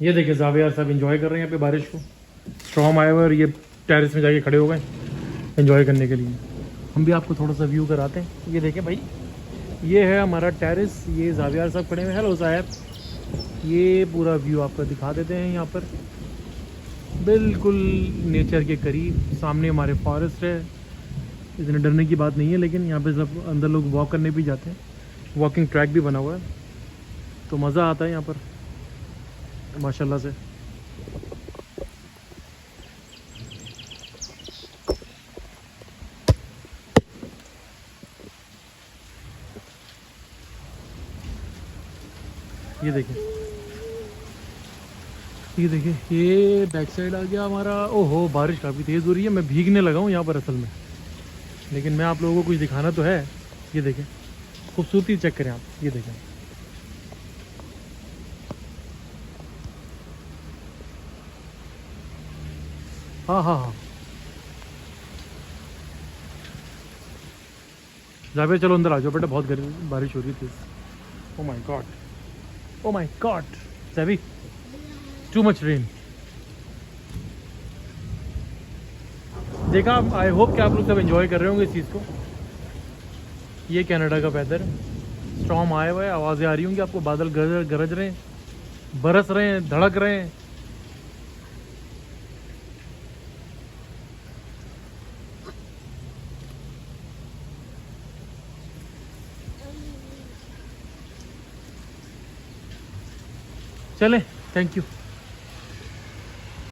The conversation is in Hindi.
ये देखिए जावियार साहब एंजॉय कर रहे हैं यहाँ पे बारिश को। स्टॉर्म आए हुए और ये टेरेस में जाके खड़े हो गए एंजॉय करने के लिए। हम भी आपको थोड़ा सा व्यू कराते हैं। ये देखें भाई, ये है हमारा टेरेस। ये जावियार साहब खड़े हुए हैं। हेलो साहब, ये पूरा व्यू आपको दिखा देते हैं। यहाँ पर बिल्कुल नेचर के करीब सामने हमारे फॉरेस्ट है। इतने डरने की बात नहीं है, लेकिन यहाँ पे सब अंदर लोग वॉक करने भी जाते हैं। वॉकिंग ट्रैक भी बना हुआ है, तो मज़ा आता है यहाँ पर माशाल्लाह से। ये देखिए, ये देखिए, ये बैक साइड आ गया हमारा। ओहो, बारिश काफ़ी तेज़ हो रही है। मैं भीगने लगा हूँ यहाँ पर असल में, लेकिन मैं आप लोगों को कुछ दिखाना तो है। ये देखें, खूबसूरती चेक करें आप। ये देखें, हाँ हाँ हाँ। जावे चलो अंदर आ जाओ बेटा, बहुत गर्मी बारिश हो रही थी। Oh my god, oh my god Javi, too much rain. देखा, आई होप कि आप लोग सब एंजॉय कर रहे होंगे इस चीज़ को। ये कनाडा का वेदर, स्टॉर्म आए हुए, आवाज़ें आ रही होंगी आपको। बादल गरज गरज रहे हैं, बरस रहे हैं, धड़क रहे हैं। चलें, थैंक यू।